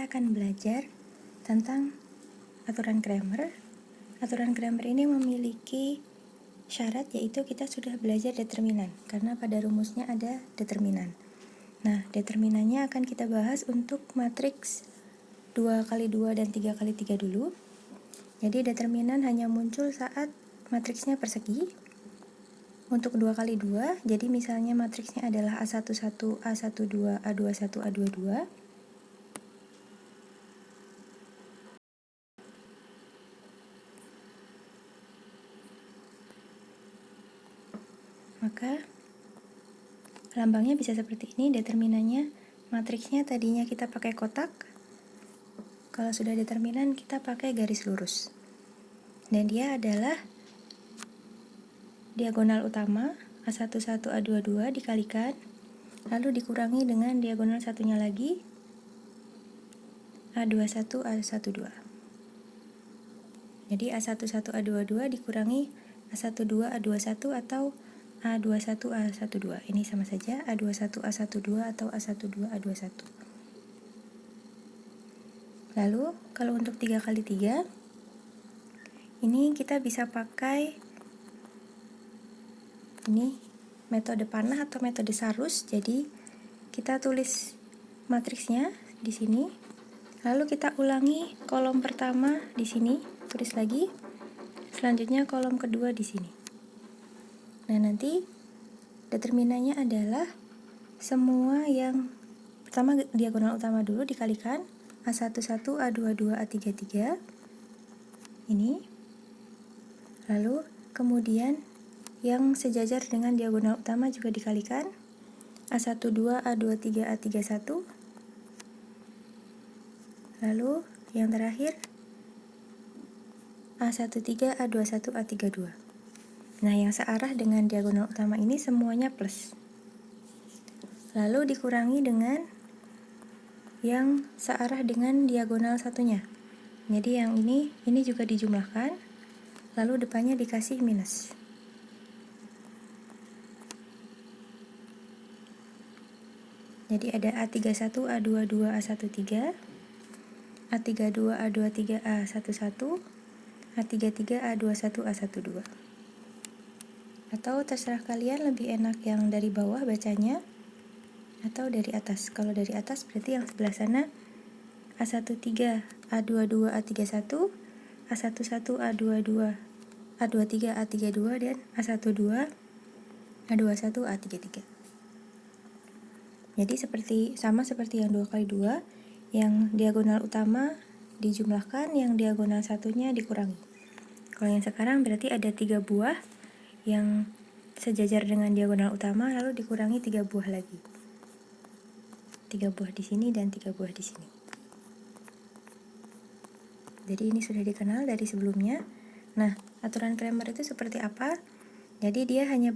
kita akan belajar tentang aturan Cramer. Aturan Cramer ini memiliki syarat, yaitu kita sudah belajar determinan, karena pada rumusnya ada determinan. Nah, determinannya akan kita bahas untuk matriks 2x2 dan 3x3 dulu. Jadi determinan hanya muncul saat matriksnya persegi. Untuk 2x2, jadi misalnya matriksnya adalah A11, A12, A21, A22. Maka lambangnya bisa seperti ini. Determinannya, matriksnya tadinya kita pakai kotak. Kalau sudah determinan, kita pakai garis lurus. Dan dia adalah diagonal utama A11, A22 dikalikan, lalu dikurangi dengan diagonal satunya lagi A21, A12. Jadi A11, A22 dikurangi A12, A21 atau A21, A12. Ini sama saja, A21, A12 atau A12, A21. Lalu kalau untuk 3x3, ini kita bisa pakai ini metode panah atau metode sarus. Jadi kita tulis matriksnya di sini, lalu kita ulangi kolom pertama di sini, tulis lagi, selanjutnya kolom kedua di sini. Nah, nanti determinannya adalah semua yang pertama diagonal utama dulu dikalikan A11, A22, A33 ini, lalu kemudian yang sejajar dengan diagonal utama juga dikalikan A12, A23, A31, lalu yang terakhir A13, A21, A32. Nah, yang searah dengan diagonal utama ini semuanya plus. Lalu dikurangi dengan yang searah dengan diagonal satunya. Jadi yang ini juga dijumlahkan, lalu depannya dikasih minus. Jadi ada A31, A22, A13, A32, A23, A11, A33, A21, A12. Atau terserah kalian lebih enak yang dari bawah bacanya atau dari atas. Kalau dari atas berarti yang sebelah sana A13, A22, A31, A11, A22, A23, A32, dan A12, A21, A33. Jadi sama seperti yang 2x2, yang diagonal utama dijumlahkan, yang diagonal satunya dikurangi. Kalau yang sekarang berarti ada 3 buah yang sejajar dengan diagonal utama, lalu dikurangi 3 buah lagi. 3 buah di sini dan 3 buah di sini. Jadi ini sudah dikenal dari sebelumnya. Nah, aturan Cramer itu seperti apa? Jadi dia hanya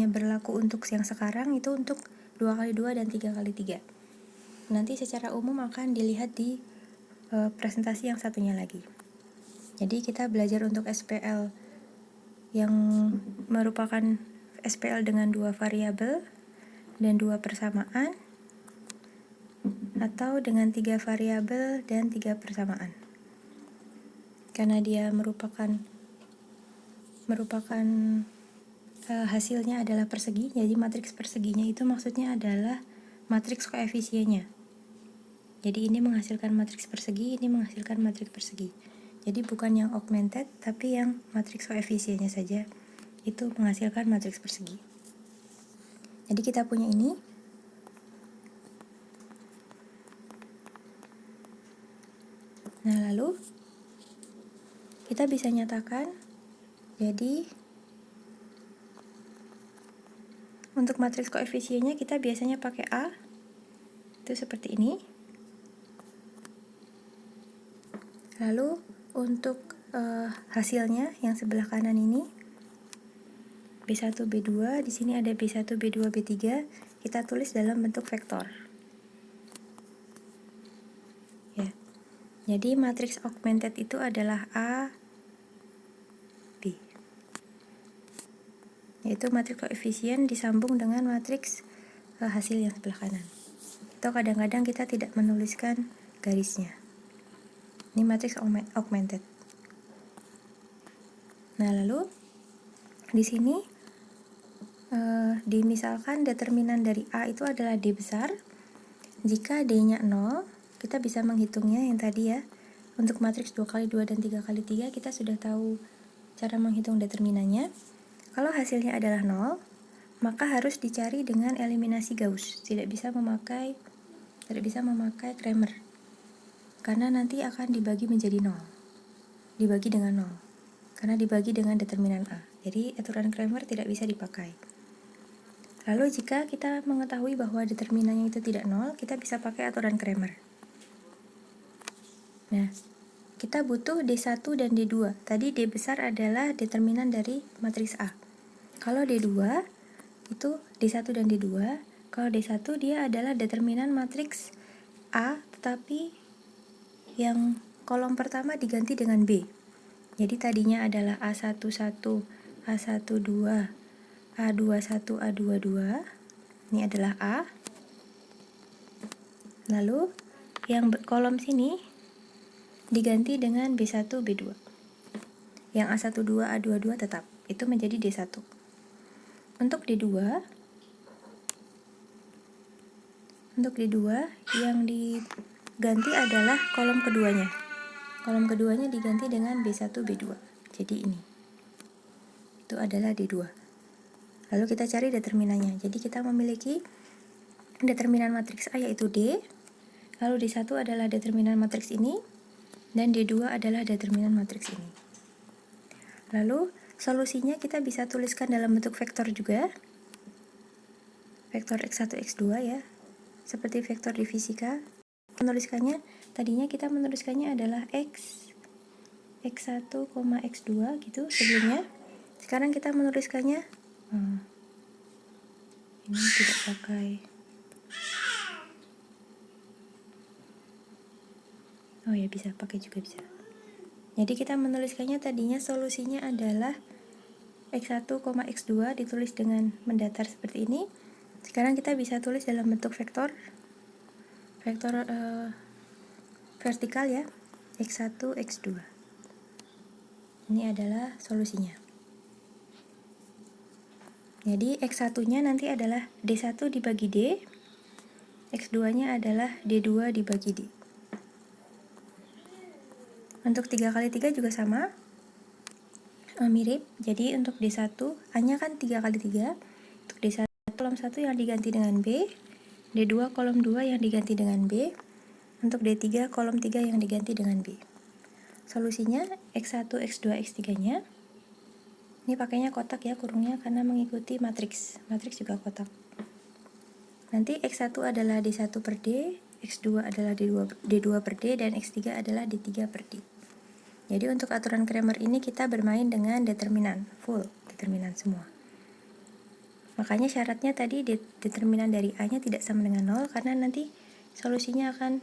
berlaku untuk yang sekarang, itu untuk 2x2 dan 3x3. Nanti secara umum akan dilihat di presentasi yang satunya lagi. Jadi kita belajar untuk SPL yang merupakan SPL dengan 2 variabel dan 2 persamaan, atau dengan 3 variabel dan 3 persamaan. Karena dia merupakan hasilnya adalah persegi, jadi matriks perseginya itu maksudnya adalah matriks koefisiennya. Jadi ini menghasilkan matriks persegi, ini menghasilkan matriks persegi. Jadi bukan yang augmented, tapi yang matriks koefisiennya saja itu menghasilkan matriks persegi. Jadi kita punya ini. Nah, lalu kita bisa nyatakan, jadi untuk matriks koefisiennya kita biasanya pakai A, itu seperti ini. Lalu untuk hasilnya yang sebelah kanan ini B1, B2, di sini ada B1, B2, B3, kita tulis dalam bentuk vektor. Ya. Jadi matriks augmented itu adalah A, B. Yaitu matriks koefisien disambung dengan matriks hasil yang sebelah kanan. Atau kadang-kadang kita tidak menuliskan garisnya. Ini matriks augmented. Nah, lalu di sini misalkan determinan dari A itu adalah D besar. Jika D-nya 0, kita bisa menghitungnya yang tadi ya. Untuk matriks 2x2 dan 3x3 kita sudah tahu cara menghitung determinannya. Kalau hasilnya adalah 0, maka harus dicari dengan eliminasi Gauss. Tidak bisa memakai Cramer. Karena nanti akan dibagi menjadi 0. Dibagi dengan 0. Karena dibagi dengan determinan A. Jadi aturan Cramer tidak bisa dipakai. Lalu jika kita mengetahui bahwa determinannya itu tidak 0, kita bisa pakai aturan Cramer. Nah, kita butuh D1 dan D2. Tadi D besar adalah determinan dari matriks A. Kalau D2 itu D1 dan D2. Kalau D1 dia adalah determinan matriks A, tetapi yang kolom pertama diganti dengan B. Jadi tadinya adalah A11, A12, A21, A22. Ini adalah A. Lalu yang kolom sini diganti dengan B1, B2. Yang A12, A22 tetap. Itu menjadi D1. Untuk D2 yang diganti adalah kolom keduanya. Kolom keduanya diganti dengan B1, B2. Jadi ini. Itu adalah D2. Lalu kita cari determinannya. Jadi kita memiliki determinan matriks A yaitu D. Lalu D1 adalah determinan matriks ini. Dan D2 adalah determinan matriks ini. Lalu solusinya kita bisa tuliskan dalam bentuk vektor juga. Vektor X1, X2 ya. Seperti vektor di fisika. Tadinya kita menuliskannya adalah X1, X2 gitu sebelumnya. Sekarang kita menuliskannya ini tidak pakai. Oh ya, bisa pakai juga bisa. Jadi kita menuliskannya tadinya solusinya adalah X1, X2 ditulis dengan mendatar seperti ini. Sekarang kita bisa tulis dalam bentuk vektor vertikal ya, X1, X2. Ini adalah solusinya. Jadi X1-nya nanti adalah D1 dibagi D, X2-nya adalah D2 dibagi D. Untuk 3x3 juga sama, mirip. Jadi untuk D1, A-nya kan 3x3. Untuk D1 kolom 1 yang diganti dengan B, D2 kolom 2 yang diganti dengan B, untuk D3 kolom 3 yang diganti dengan B. Solusinya X1, X2, X3-nya. Ini pakainya kotak ya kurungnya karena mengikuti matriks. Matriks juga kotak. Nanti X1 adalah D1 per D, X2 adalah D2 per D, dan X3 adalah D3 per D. Jadi untuk aturan Cramer ini kita bermain dengan determinan, full determinan semua. Makanya syaratnya tadi determinan dari A-nya tidak sama dengan 0 karena nanti solusinya akan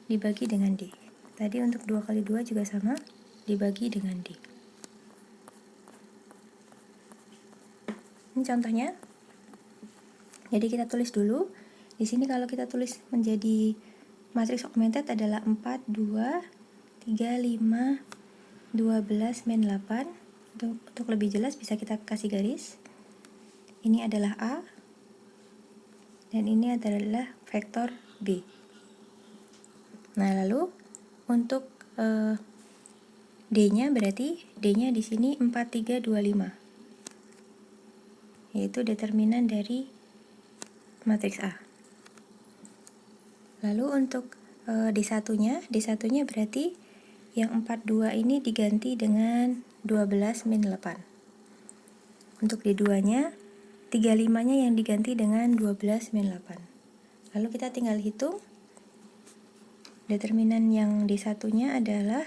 dibagi dengan D. Tadi untuk 2x2 juga sama, dibagi dengan D. Ini contohnya. Jadi kita tulis dulu. Di sini kalau kita tulis menjadi matriks augmented adalah 4, 2, 3, 5, 12, min 8. Untuk lebih jelas bisa kita kasih garis. Ini adalah A, dan ini adalah vektor B. Nah, lalu untuk D-nya berarti D-nya di sini 4, 3, 2, 5. Yaitu determinan dari matriks A. Lalu untuk D1-nya berarti yang 4, 2 ini diganti dengan 12 min 8. Untuk D2-nya 35-nya yang diganti dengan 12 min 8. Lalu kita tinggal hitung. Determinan yang D1-nya adalah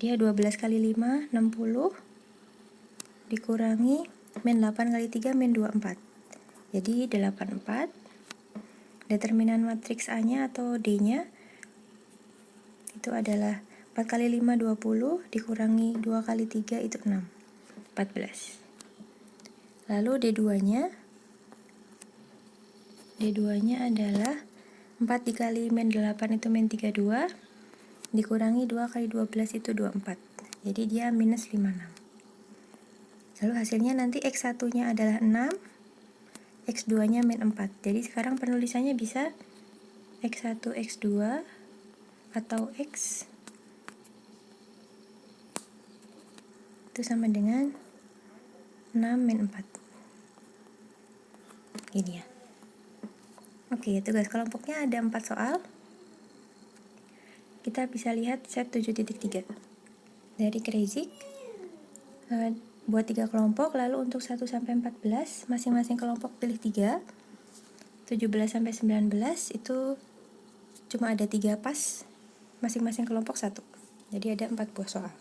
dia 12 kali 5, 60 dikurangi min 8 kali 3, min 24. Jadi 84. Determinan matriks A-nya atau D-nya itu adalah 4 kali 5, 20 dikurangi 2 kali 3 itu 6. 14. Lalu D2-nya adalah 4 dikali min 8 itu min 32, dikurangi 2 kali 12 itu 24. Jadi dia minus 56. Lalu hasilnya nanti X1 nya adalah 6, X2 nya min 4. Jadi sekarang penulisannya bisa X1 X2 atau X itu sama dengan 6 min 4. Gini ya. Oke, tugas kelompoknya ada 4 soal. Kita bisa lihat set 7.3 dari Kreyszig. Buat 3 kelompok, lalu untuk 1 sampai 14 masing-masing kelompok pilih 3. 17 sampai 19 itu cuma ada 3 pas, masing-masing kelompok 1. Jadi ada 4 buah soal.